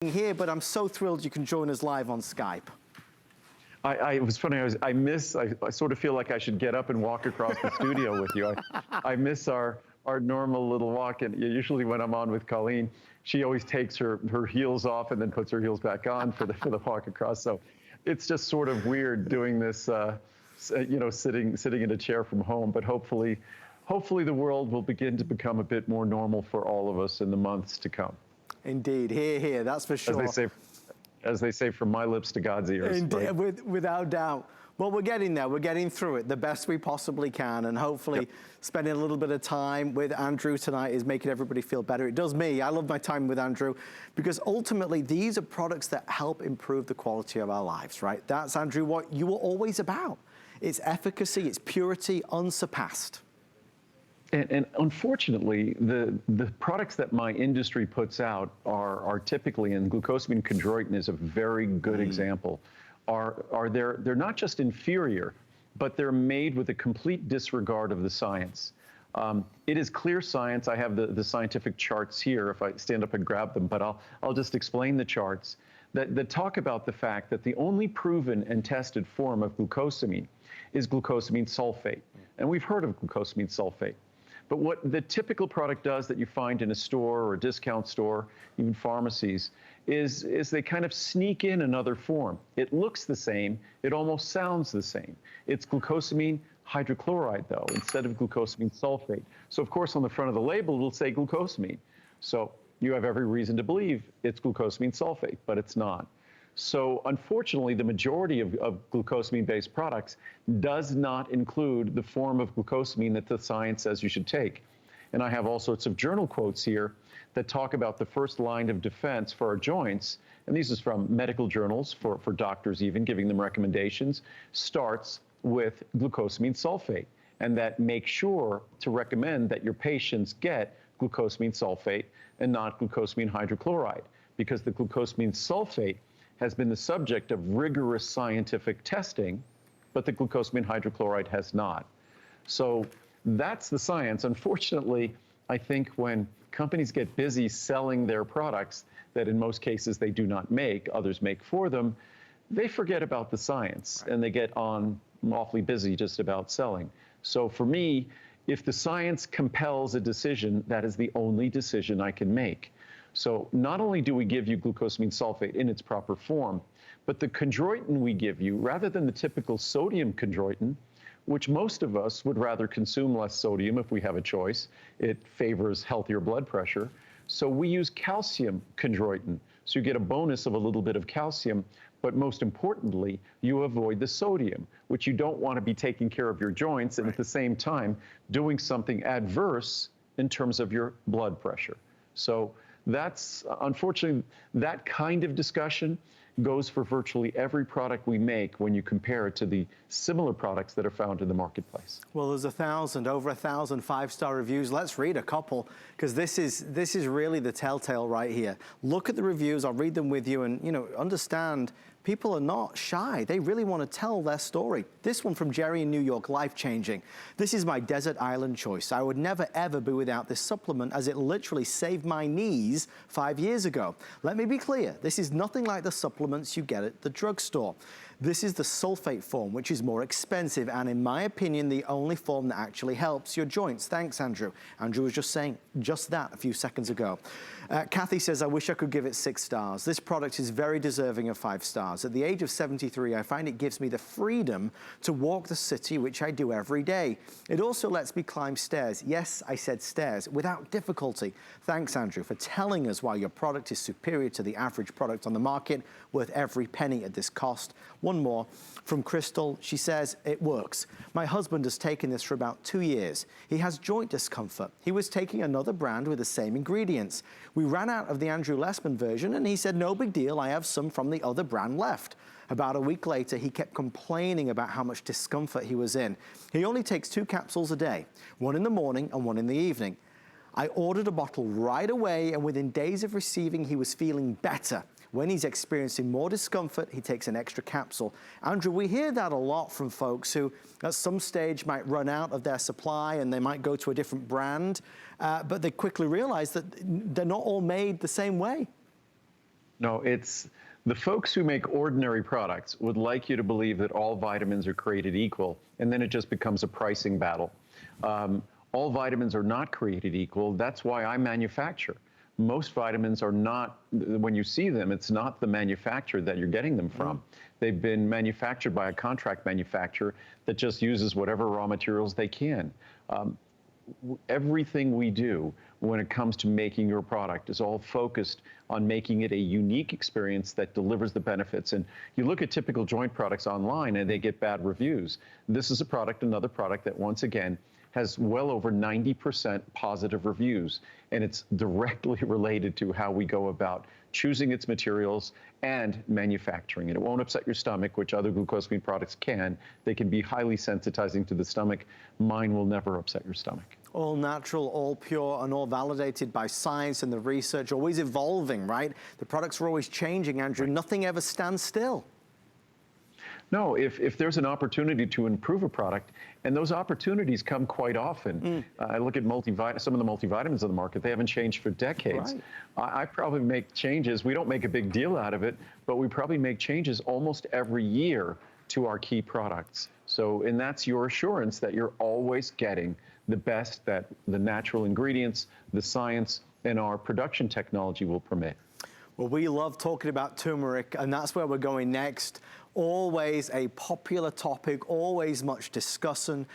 here, but I'm so thrilled you can join us live on Skype. It was funny, I sort of feel like I should get up and walk across the studio with you. I miss our normal little walk, and usually when I'm on with Colleen, she always takes her heels off and then puts her heels back on for the walk across. So it's just sort of weird doing this, you know, sitting in a chair from home, but hopefully the world will begin to become a bit more normal for all of us in the months to come. Indeed, here, that's for sure. As they say, from my lips to God's ears. Indeed, right? Without doubt. Well, we're getting there. We're getting through it the best we possibly can, and hopefully spending a little bit of time with Andrew tonight is making everybody feel better. It does me. I love my time with Andrew because ultimately these are products that help improve the quality of our lives, right? That's, Andrew, what you were always about. It's efficacy, it's purity, unsurpassed. And unfortunately, the products that my industry puts out are typically, and Glucosamine Chondroitin is a very good example, they're not just inferior, but they're made with a complete disregard of the science. It is clear science. I have the scientific charts here if I stand up and grab them, but I'll just explain the charts that talk about the fact that the only proven and tested form of glucosamine is glucosamine sulfate. And we've heard of glucosamine sulfate. But what the typical product does that you find in a store or a discount store, even pharmacies, is they kind of sneak in another form. It looks the same, it almost sounds the same. It's glucosamine hydrochloride, though, instead of glucosamine sulfate. So, of course, on the front of the label, it'll say glucosamine. So you have every reason to believe it's glucosamine sulfate, but it's not. So unfortunately, the majority of glucosamine-based products does not include the form of glucosamine that the science says you should take. And I have all sorts of journal quotes here that talk about the first line of defense for our joints, and these is from medical journals for doctors even, giving them recommendations, starts with glucosamine sulfate, and that make sure to recommend that your patients get glucosamine sulfate and not glucosamine hydrochloride, because the glucosamine sulfate has been the subject of rigorous scientific testing, but the glucosamine hydrochloride has not. So that's the science. Unfortunately, I think when companies get busy selling their products that in most cases they do not make, others make for them, they forget about the science and they get on awfully busy just about selling. So for me, if the science compels a decision, that is the only decision I can make. So not only do we give you glucosamine sulfate in its proper form, but the chondroitin we give you, rather than the typical sodium chondroitin, which most of us would rather consume less sodium if we have a choice, it favors healthier blood pressure. So we use calcium chondroitin. So you get a bonus of a little bit of calcium, but most importantly, you avoid the sodium, which you don't want to be taking care of your joints and at the same time doing something adverse in terms of your blood pressure. So that's, unfortunately, that kind of discussion goes for virtually every product we make when you compare it to the similar products that are found in the marketplace. Well, there's over 1,000 five-star reviews. Let's read a couple, because this is really the telltale right here. Look at the reviews, I'll read them with you, and understand people are not shy. They really want to tell their story. This one from Jerry in New York, life-changing. This is my desert island choice. I would never ever be without this supplement, as it literally saved my knees 5 years ago. Let me be clear, this is nothing like the supplements you get at the drugstore. This is the sulfate form, which is more expensive and, in my opinion, the only form that actually helps your joints. Thanks, Andrew. Andrew was just saying just that a few seconds ago. Kathy says, I wish I could give it 6 stars. This product is very deserving of 5 stars. At the age of 73, I find it gives me the freedom to walk the city, which I do every day. It also lets me climb stairs. Yes, I said stairs, without difficulty. Thanks, Andrew, for telling us why your product is superior to the average product on the market, worth every penny at this cost. One more from Crystal. She says, it works. My husband has taken this for about 2 years. He has joint discomfort. He was taking another brand with the same ingredients. We ran out of the Andrew Lessman version and he said, no big deal, I have some from the other brand left. About a week later, he kept complaining about how much discomfort he was in. He only takes 2 capsules a day, one in the morning and one in the evening. I ordered a bottle right away, and within days of receiving, he was feeling better. When he's experiencing more discomfort, he takes an extra capsule. Andrew, we hear that a lot from folks who at some stage might run out of their supply and they might go to a different brand, but they quickly realize that they're not all made the same way. No, it's the folks who make ordinary products would like you to believe that all vitamins are created equal, and then it just becomes a pricing battle. All vitamins are not created equal. That's why I manufacture. Most vitamins are not, when you see them, it's not the manufacturer that you're getting them from. They've been manufactured by a contract manufacturer that just uses whatever raw materials they can. Everything we do when it comes to making your product is all focused on making it a unique experience that delivers the benefits. And you look at typical joint products online and they get bad reviews. This is a product, another product that once again has well over 90% positive reviews. And it's directly related to how we go about choosing its materials and manufacturing it. It won't upset your stomach, which other glucosamine products can. They can be highly sensitizing to the stomach. Mine will never upset your stomach. All natural, all pure, and all validated by science and the research, always evolving, right? The products are always changing, Andrew. Right. Nothing ever stands still. No, if there's an opportunity to improve a product, and those opportunities come quite often. I look at some of the multivitamins on the market, they haven't changed for decades. Right. I probably make changes. We don't make a big deal out of it, but we probably make changes almost every year to our key products. So, and that's your assurance that you're always getting the best that the natural ingredients, the science, and our production technology will permit. Well, we love talking about turmeric, and that's where we're going next. Always a popular topic, always much discussion.